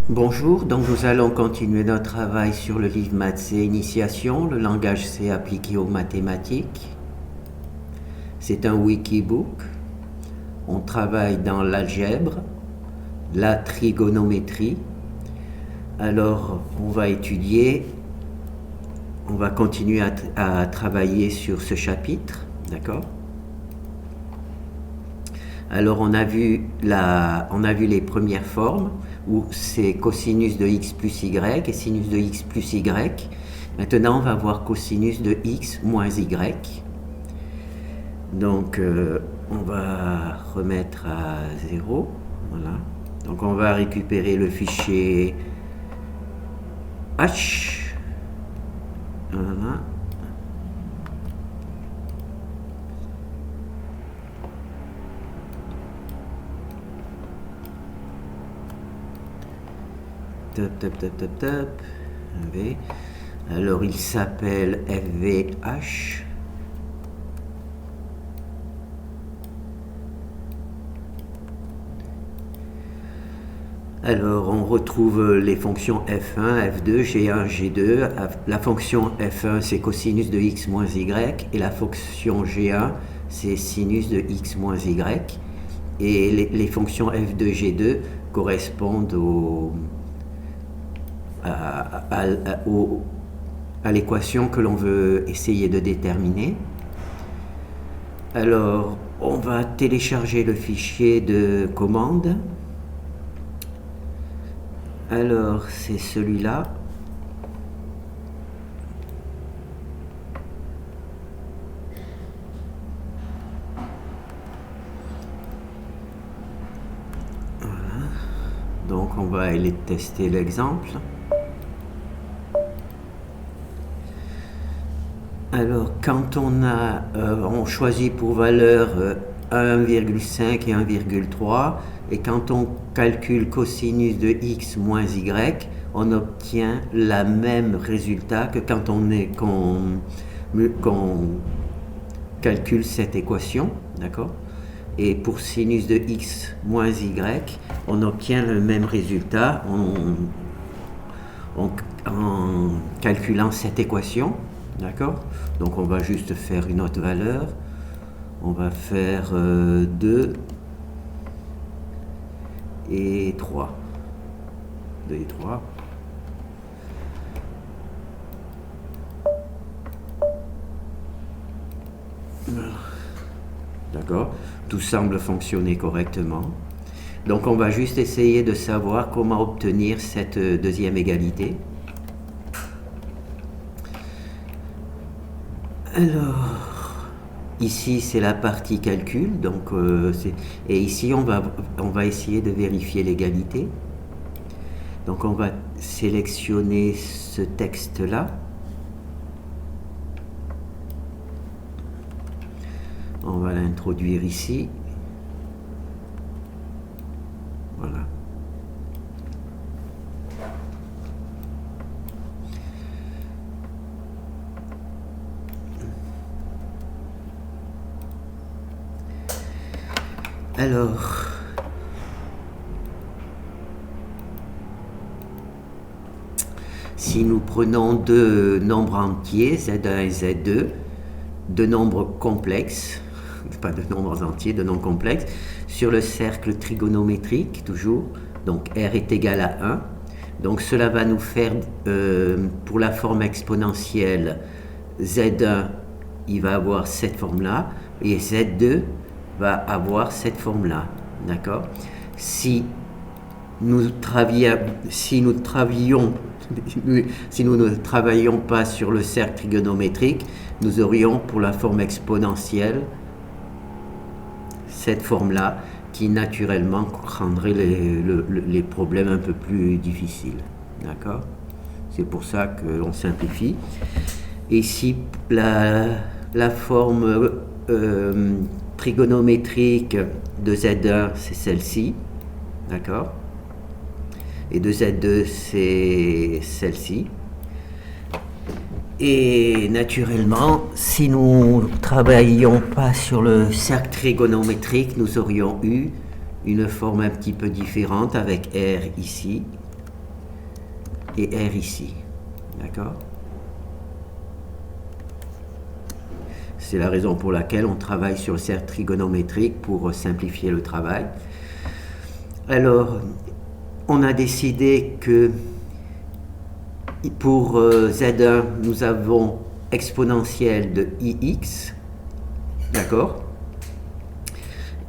Bonjour, donc nous allons continuer notre travail sur le livre Maths C Initiation, le langage C appliqué aux mathématiques. C'est un wikibook. On travaille dans l'algèbre, la trigonométrie. Alors, on va continuer à travailler sur ce chapitre, d'accord? Alors, on a vu les premières formes, où c'est cosinus de x plus y et sinus de x plus y. Maintenant, on va voir cosinus de x moins y. Donc, on va remettre à 0. Voilà. Donc, on va récupérer le fichier h. Voilà. Top. V. Alors il s'appelle FVH. Alors on retrouve les fonctions F1, F2, G1, G2. La fonction F1 c'est cosinus de x moins y et la fonction G1 c'est sinus de x moins y. Et les fonctions F2, G2 correspondent à l'équation que l'on veut essayer de déterminer. Alors, on va télécharger le fichier de commande. Alors, c'est celui-là. Voilà. Donc, on va aller tester l'exemple. Alors, quand on choisit pour valeur 1,5 et 1,3, et quand on calcule cosinus de x moins y, on obtient le même résultat que quand qu'on calcule cette équation, d'accord? Et pour sinus de x moins y, on obtient le même résultat en calculant cette équation. D'accord? Donc on va juste faire une autre valeur. On va faire 2 et 3. 2 et 3. D'accord? Tout semble fonctionner correctement. Donc on va juste essayer de savoir comment obtenir cette deuxième égalité. Alors, ici c'est la partie calcul, donc et ici on va essayer de vérifier l'égalité. Donc on va sélectionner ce texte-là. On va l'introduire ici. Voilà. Alors, si nous prenons deux nombres entiers, Z1 et Z2, deux nombres complexes, pas de nombres entiers, de nombres complexes, sur le cercle trigonométrique, toujours, donc R est égal à 1. Donc cela va nous faire, pour la forme exponentielle, Z1, il va avoir cette forme-là, et Z2 va avoir cette forme-là, d'accord? Si nous ne travaillions pas sur le cercle trigonométrique, nous aurions pour la forme exponentielle cette forme-là qui naturellement rendrait les problèmes un peu plus difficiles, d'accord? C'est pour ça que l'on simplifie. Et ici, la forme trigonométrique de Z1, c'est celle-ci, d'accord? Et de Z2, c'est celle-ci. Et naturellement, si nous ne travaillions pas sur le cercle trigonométrique, nous aurions eu une forme un petit peu différente avec R ici, et R ici. D'accord? C'est la raison pour laquelle on travaille sur le cercle trigonométrique pour simplifier le travail. Alors, on a décidé que pour Z1, nous avons exponentielle de IX, d'accord?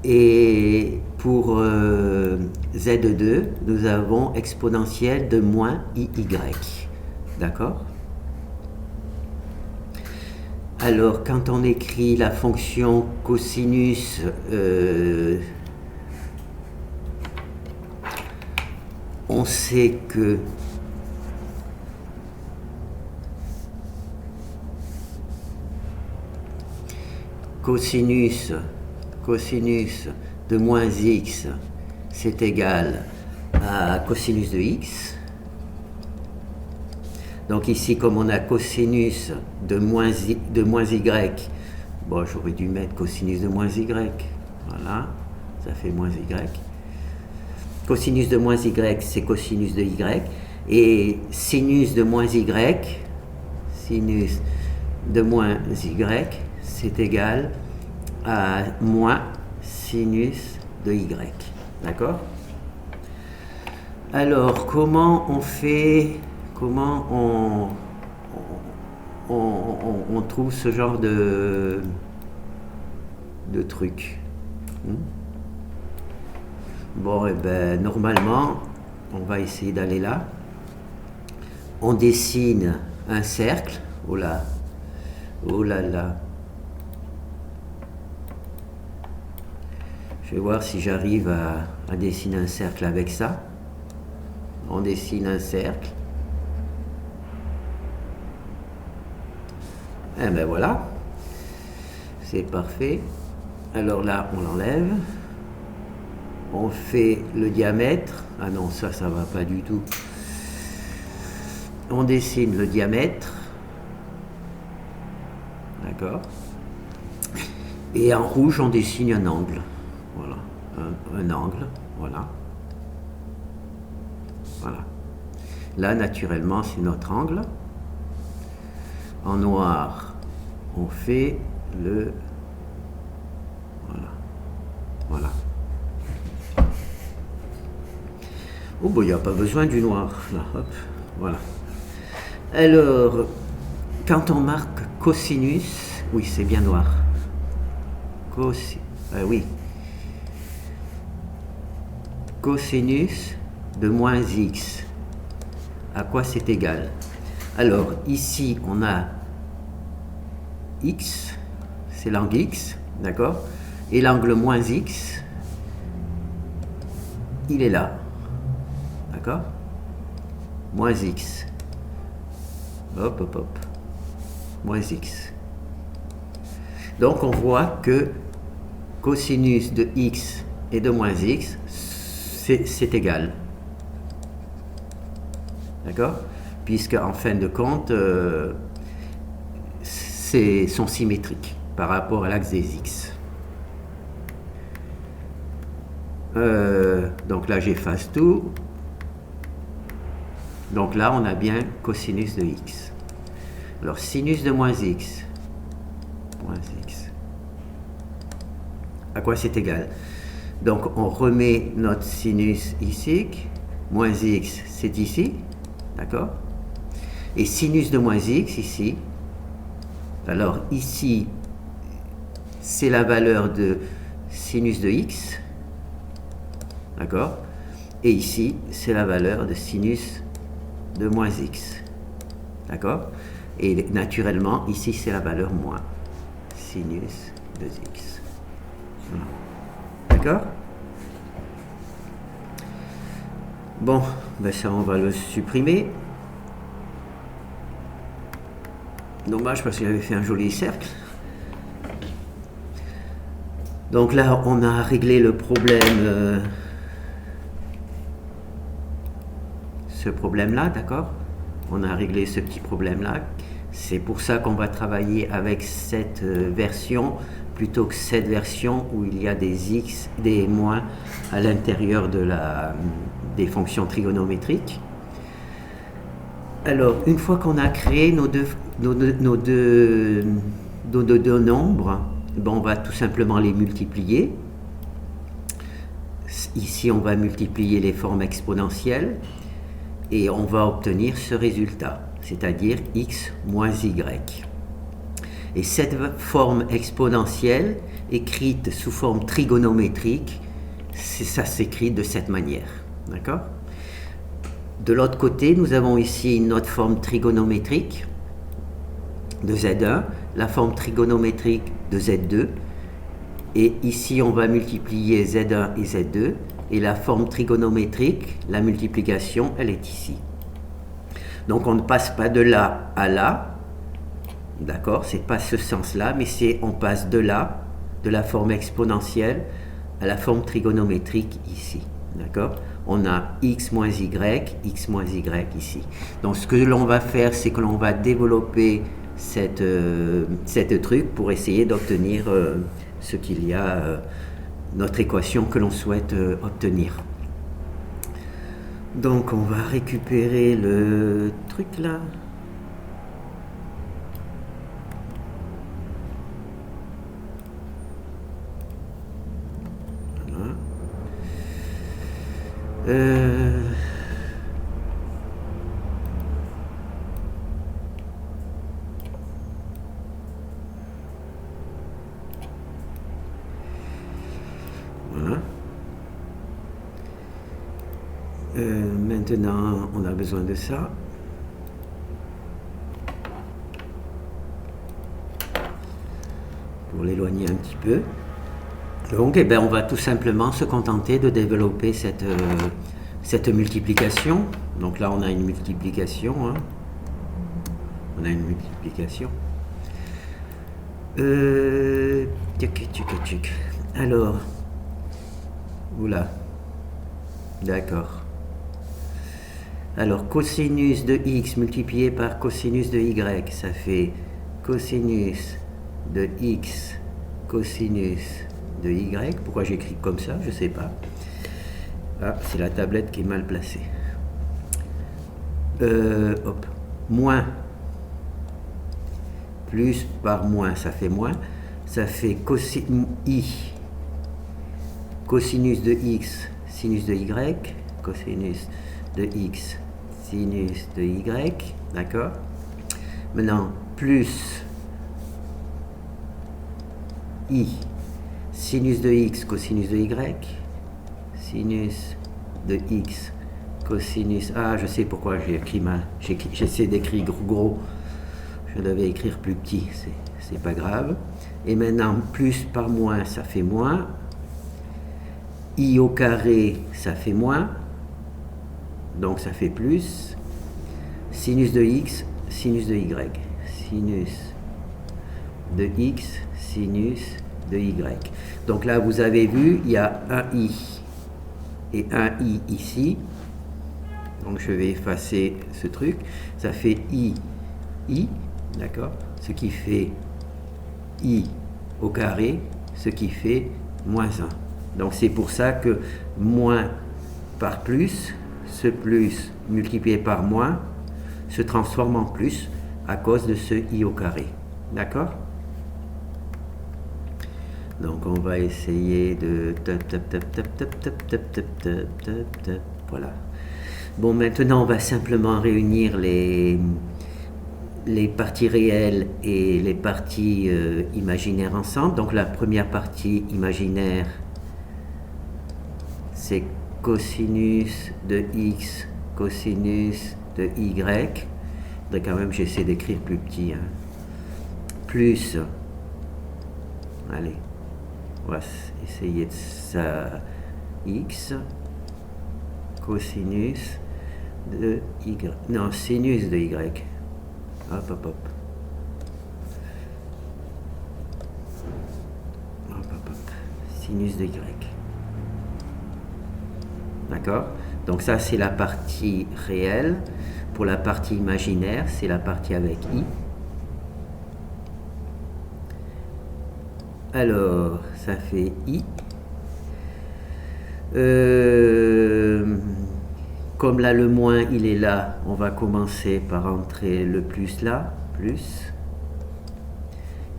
Et pour Z2, nous avons exponentielle de moins IY, d'accord? Alors, quand on écrit la fonction cosinus on sait que cosinus de moins x, c'est égal à cosinus de x. Donc ici, comme on a cosinus de moins y, bon, j'aurais dû mettre cosinus de moins y. Voilà, ça fait moins y. Cosinus de moins y, c'est cosinus de y. Et sinus de moins y, c'est égal à moins sinus de y. D'accord? Alors, comment on fait... Comment on trouve ce genre de truc? Bon, et ben normalement, on va essayer d'aller là. On dessine un cercle. Oh là, oh là là. Je vais voir si j'arrive à dessiner un cercle avec ça. On dessine un cercle. Eh ben voilà, c'est parfait. Alors là, on l'enlève. On fait le diamètre. Ah non, ça va pas du tout. On dessine le diamètre. D'accord. Et en rouge, on dessine un angle. Voilà, un angle. Voilà. Voilà. Là, naturellement, c'est notre angle. En noir, on fait le... Voilà. Voilà. Oh, ben, il n'y a pas besoin du noir. Là, hop. Voilà. Alors, quand on marque cosinus, oui, c'est bien noir. Oui. Cosinus de moins x. À quoi c'est égal? Alors, ici, on a x, c'est l'angle x, d'accord? Et l'angle moins x, il est là, d'accord? Moins x. Hop, hop, hop. Moins x. Donc, on voit que cosinus de x et de moins x, c'est égal. D'accord? Puisque en fin de compte, sont symétriques par rapport à l'axe des x. Donc là, j'efface tout. Donc là, on a bien cosinus de x. Alors, sinus de moins x. À quoi c'est égal? Donc, on remet notre sinus ici. Moins x, c'est ici. D'accord? Et sinus de moins x ici. Alors ici, c'est la valeur de sinus de x. D'accord? Et ici, c'est la valeur de sinus de moins x. D'accord? Et naturellement, ici, c'est la valeur moins sinus de x. Voilà. D'accord? Bon, ben ça, on va le supprimer. Dommage parce qu'il avait fait un joli cercle. Donc là, on a réglé le problème, ce problème-là, d'accord? On a réglé ce petit problème-là. C'est pour ça qu'on va travailler avec cette version plutôt que cette version où il y a des x, des moins à l'intérieur des fonctions trigonométriques. Alors, une fois qu'on a créé nos deux nombres, ben, on va tout simplement les multiplier. Ici, on va multiplier les formes exponentielles et on va obtenir ce résultat, c'est-à-dire x moins y. Et cette forme exponentielle, écrite sous forme trigonométrique, ça s'écrit de cette manière. D'accord ? De l'autre côté, nous avons ici une autre forme trigonométrique de Z1, la forme trigonométrique de Z2, et ici on va multiplier Z1 et Z2, et la forme trigonométrique, la multiplication, elle est ici. Donc on ne passe pas de là à là, d'accord, c'est pas ce sens-là, mais on passe de là, de la forme exponentielle, à la forme trigonométrique ici, d'accord. On a x moins y ici. Donc ce que l'on va faire, c'est que l'on va développer cette truc pour essayer d'obtenir ce qu'il y a, notre équation que l'on souhaite obtenir. Donc on va récupérer le truc là. Voilà. Voilà. Maintenant, on a besoin de ça. Pour l'éloigner un petit peu. Donc, eh ben, on va tout simplement se contenter de développer cette multiplication. Donc là, on a une multiplication. Hein. On a une multiplication. Alors, oula. D'accord. Alors, cosinus de x multiplié par cosinus de y, ça fait cosinus de x cosinus de y. Pourquoi j'écris comme ça? Je ne sais pas. Ah, c'est la tablette qui est mal placée. Hop. Moins. Plus par moins, ça fait moins. Ça fait cosinus de x, sinus de y. Cosinus de x, sinus de y. D'accord? Maintenant, plus i, sinus de x, cosinus de y, sinus de x, cosinus... Ah, je sais pourquoi j'ai écrit mal. J'essaie d'écrire gros. Je devais écrire plus petit, c'est pas grave. Et maintenant, plus par moins, ça fait moins. I au carré, ça fait moins. Donc ça fait plus. Sinus de x, sinus de y. Sinus de x, sinus de y. Donc là, vous avez vu, il y a un i et un i ici. Donc je vais effacer ce truc. Ça fait i, d'accord? Ce qui fait i au carré, ce qui fait moins 1. Donc c'est pour ça que moins par plus, ce plus multiplié par moins, se transforme en plus à cause de ce i au carré. D'accord? Donc on va essayer de... Voilà. Bon, maintenant on va simplement réunir les parties réelles et les parties imaginaires ensemble. Donc la première partie imaginaire, c'est cosinus de x, cosinus de y. Donc quand même j'essaie d'écrire plus petit. Hein. Plus, allez, on va essayer de ça, x, cosinus de y, non, sinus de y. Hop, hop, hop. Hop, hop, hop. Sinus de y. D'accord? Donc ça, c'est la partie réelle. Pour la partie imaginaire, c'est la partie avec i. Alors, ça fait i. comme là le moins il est là, on va commencer par entrer le plus là, plus.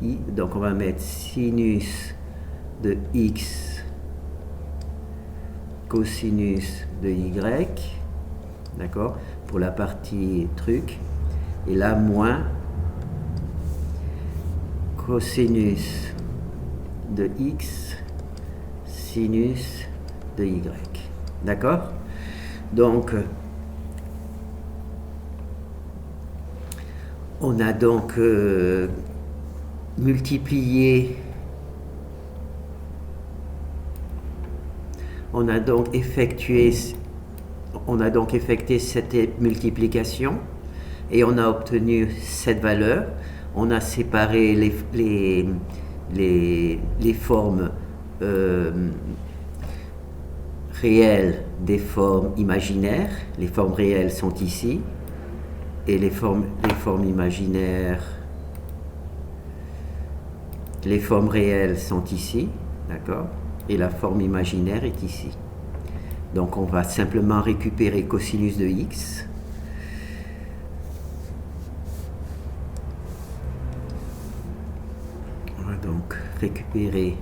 Donc on va mettre sinus de x cosinus de y, d'accord, pour la partie truc. Et là, moins cosinus de x sinus de y, d'accord. Donc on a donc multiplié, on a donc effectué cette multiplication et on a obtenu cette valeur. On a séparé les formes réelles des formes imaginaires. Les formes réelles sont ici et les formes imaginaires, les formes réelles sont ici, d'accord, et la forme imaginaire est ici. Donc on va simplement récupérer cosinus de x. On va donc récupérer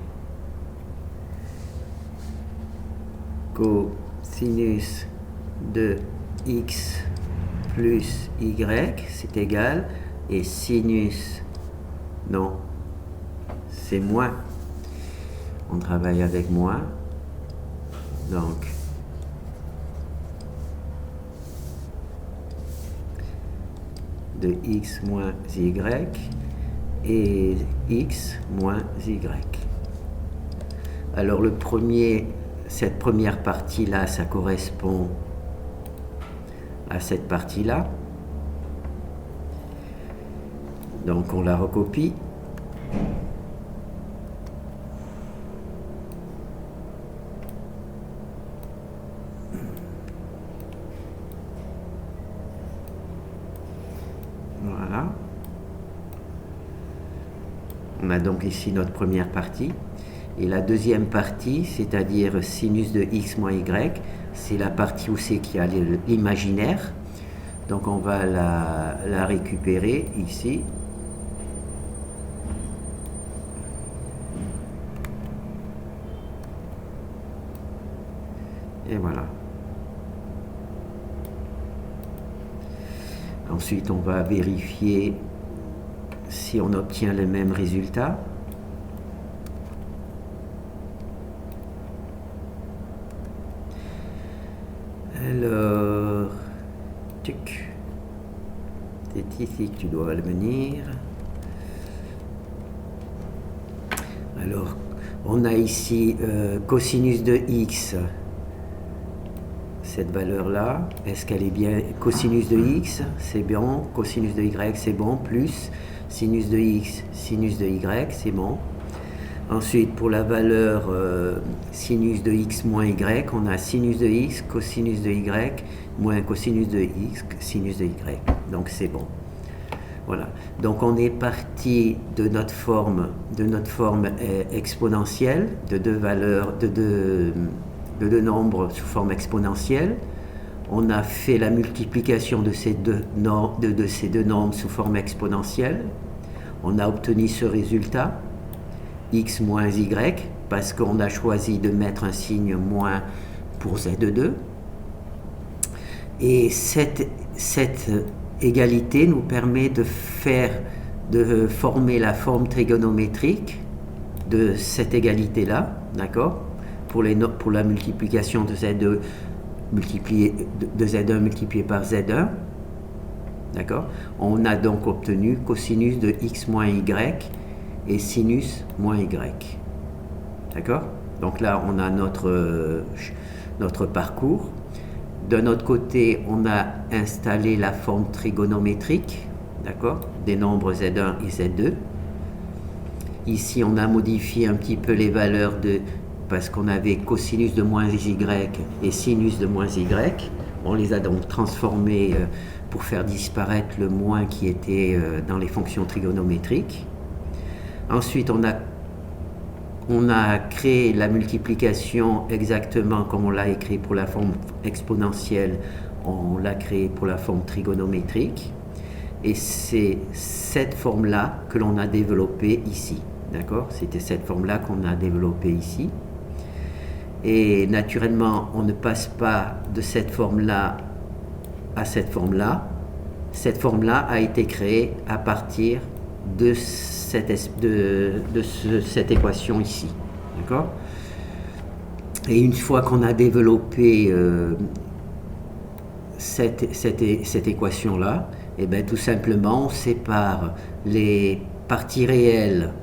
cosinus de x plus y, c'est égal, et sinus, non, c'est moins. On travaille avec moins. Donc, de x moins y et x moins y. Alors cette première partie-là, ça correspond à cette partie-là. Donc on la recopie. Voilà. On a donc ici notre première partie. Et la deuxième partie, c'est-à-dire sinus de x moins y, c'est la partie où c'est qu'il y a l'imaginaire. Donc on va la récupérer ici. Et voilà. Ensuite, on va vérifier si on obtient le même résultat. Alors, c'est ici que tu dois le venir. Alors, on a ici cosinus de x, cette valeur-là. Est-ce qu'elle est bien? Cosinus de x, c'est bon. Cosinus de y, c'est bon. Plus sinus de x, sinus de y, c'est bon. Ensuite, pour la valeur sinus de x moins y, on a sinus de x, cosinus de y, moins cosinus de x, sinus de y. Donc c'est bon. Voilà. Donc on est parti de notre forme exponentielle, de deux valeurs, de deux nombres sous forme exponentielle. On a fait la multiplication de ces deux nombres sous forme exponentielle. On a obtenu ce résultat, x moins y, parce qu'on a choisi de mettre un signe moins pour z2. Et cette égalité nous permet de former la forme trigonométrique de cette égalité-là, d'accord, pour la multiplication de Z2 Z1 multiplié par Z1, d'accord. On a donc obtenu cosinus de x moins y et sinus moins y, d'accord. Donc là, on a notre parcours. De notre côté, on a installé la forme trigonométrique, d'accord, des nombres Z1 et Z2. Ici, on a modifié un petit peu les valeurs parce qu'on avait cosinus de moins y et sinus de moins y. On les a donc transformés pour faire disparaître le moins qui était dans les fonctions trigonométriques. Ensuite, on a créé la multiplication exactement comme on l'a écrit pour la forme exponentielle on l'a créé pour la forme trigonométrique. Et c'est cette forme-là que l'on a développée ici. D'accord? C'était cette forme-là qu'on a développée ici. Et naturellement, on ne passe pas de cette forme-là à cette forme-là. Cette forme-là a été créée à partir de cette équation ici. D'accord? Et une fois qu'on a développé cette équation-là, et bien tout simplement on sépare les parties réelles,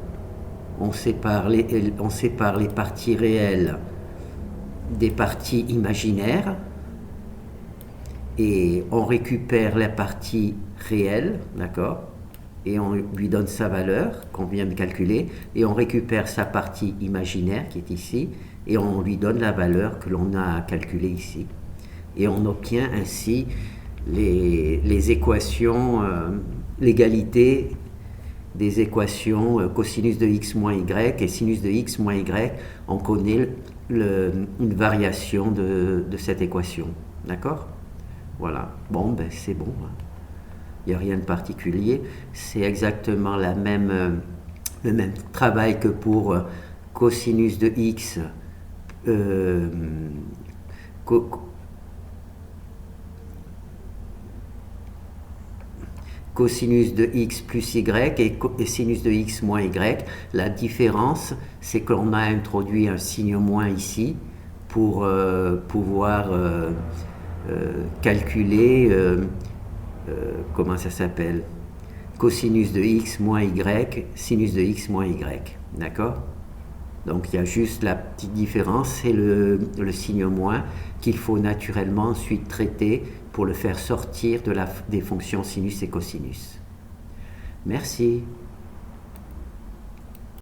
on sépare les parties réelles des parties imaginaires et on récupère la partie réelle, d'accord, et on lui donne sa valeur qu'on vient de calculer et on récupère sa partie imaginaire qui est ici et on lui donne la valeur que l'on a calculée ici. Et on obtient ainsi les équations, l'égalité des équations cosinus de x moins y et sinus de x moins y. On connaît une variation de cette équation. D'accord? Voilà. Bon, ben c'est bon. Il n'y a rien de particulier. C'est exactement le même travail que pour cosinus de x. Cosinus de x plus y et sinus de x moins y. La différence, c'est qu'on a introduit un signe moins ici pour pouvoir calculer, comment ça s'appelle, cosinus de x moins y, sinus de x moins y. D'accord? Donc il y a juste la petite différence, c'est le signe moins qu'il faut naturellement ensuite traiter pour le faire sortir des fonctions sinus et cosinus. Merci.